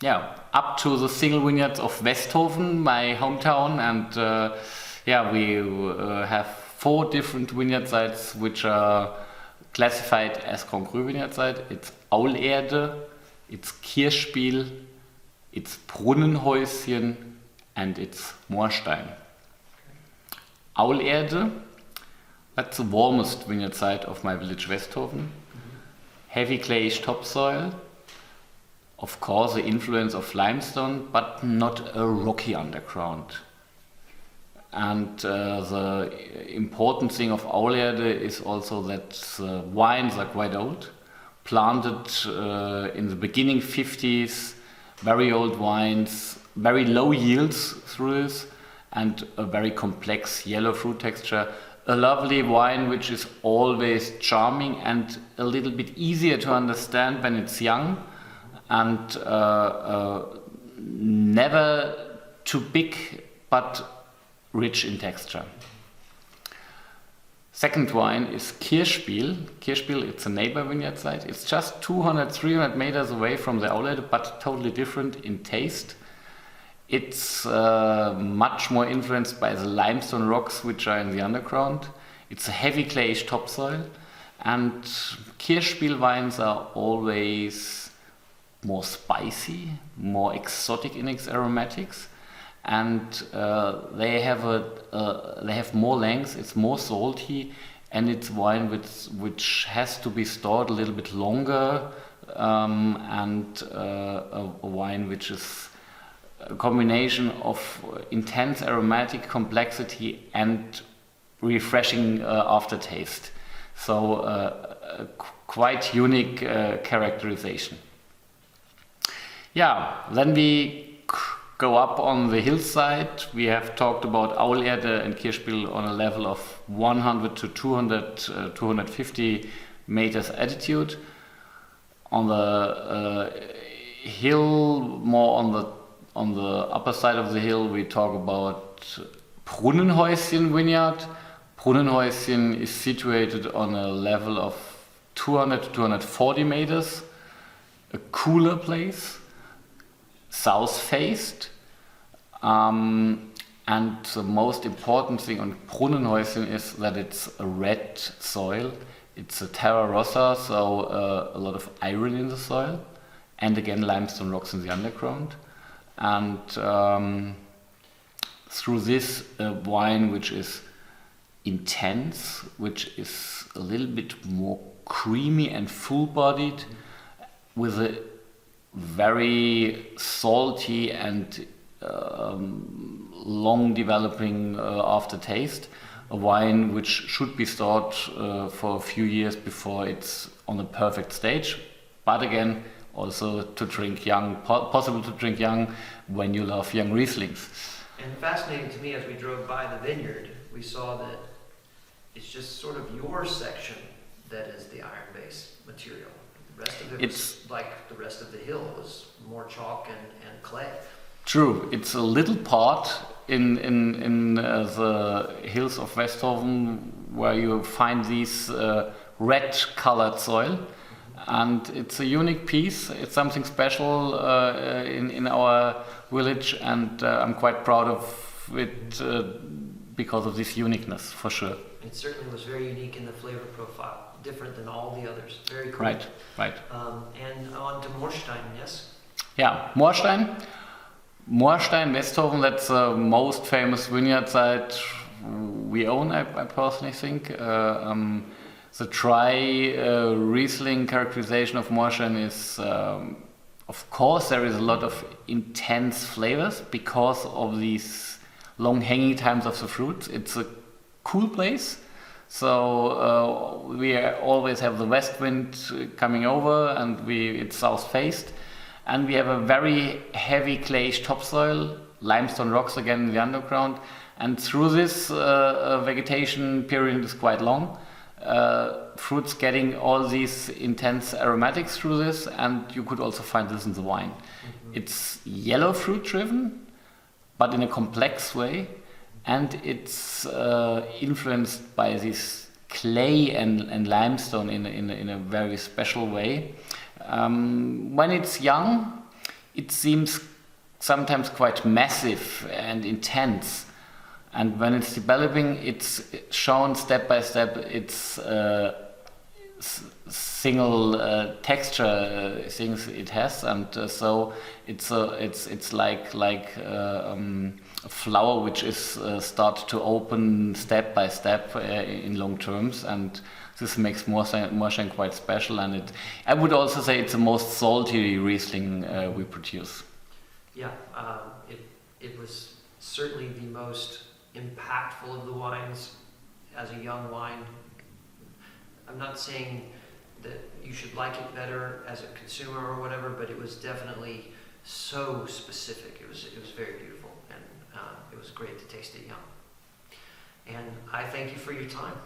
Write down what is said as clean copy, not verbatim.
yeah, up to the single vineyards of Westhofen, my hometown, and yeah, we have 4 different vineyard sites which are classified as Grand Cru vineyard site. It's Aulerde, it's Kirchspiel, it's Brunnenhäuschen, and it's Moorstein. Aulerde, that's the warmest vineyard site of my village Westhofen. Heavy clayish topsoil, of course the influence of limestone, but not a rocky underground. And the important thing of Aulerde is also that the wines are quite old, planted in the beginning 50s, very old wines, very low yields through this, and a very complex yellow fruit texture. A lovely wine which is always charming and a little bit easier to understand when it's young, and never too big but rich in texture. Second wine is Kirchspiel. Kirchspiel, it's a neighbor vineyard site. It's just 200-300 meters away from the Aulerde, but totally different in taste. It's much more influenced by the limestone rocks which are in the underground. It's a heavy clayish topsoil, and Kirchspiel wines are always more spicy, more exotic in its aromatics, and they have more length. It's more salty, and it's wine which has to be stored a little bit longer, and a wine which is a combination of intense aromatic complexity and refreshing aftertaste. So quite unique characterization. Yeah, then we go up on the hillside. We have talked about Aulerde and Kirchspiel on a level of 100 to 200, 250 meters altitude. On the hill, more on the upper side of the hill, we talk about Brunnenhäuschen Vineyard. Brunnenhäuschen is situated on a level of 200 to 240 meters, a cooler place, south-faced. And the most important thing on Brunnenhäuschen is that it's a red soil. It's a terra rossa, so a lot of iron in the soil, and again limestone rocks in the underground. And through this wine, which is intense, which is a little bit more creamy and full-bodied, with a very salty and long developing aftertaste. A wine which should be stored for a few years before it's on a perfect stage, but again, also to drink young, possible to drink young when you love young Rieslings. And fascinating to me, as we drove by the vineyard, we saw that it's just sort of your section that is the iron base material. The rest of it was like the rest of the hill was more chalk and clay. True, it's a little part in the hills of Westhofen where you find these red colored soil. And it's a unique piece. It's something special in our village, and I'm quite proud of it because of this uniqueness, for sure. It certainly was very unique in the flavor profile, different than all the others. Very cool. Right. And on to Moorstein, yes? Yeah, Moorstein, Westhofen, that's the most famous vineyard site we own, I personally think. The dry Riesling characterization of Moorstein is, of course, there is a lot of intense flavors because of these long hanging times of the fruit. It's a cool place, so we always have the west wind coming over, and it's south faced, and we have a very heavy clayish topsoil, limestone rocks again in the underground, and through this vegetation period is quite long. Fruits getting all these intense aromatics through this, and you could also find this in the wine. It's yellow fruit driven, but in a complex way, and it's influenced by this clay and limestone in a very special way. When it's young, it seems sometimes quite massive and intense. And when it's developing, it's shown step by step. It's single texture things it has, and so it's like a flower which is start to open step by step in long terms, and this makes Moorstein quite special. And I would also say it's the most salty Riesling we produce. Yeah, it was certainly the most impactful of the wines as a young wine. I'm not saying that you should like it better as a consumer or whatever, but it was definitely so specific. It was very beautiful, and it was great to taste it young. And I thank you for your time.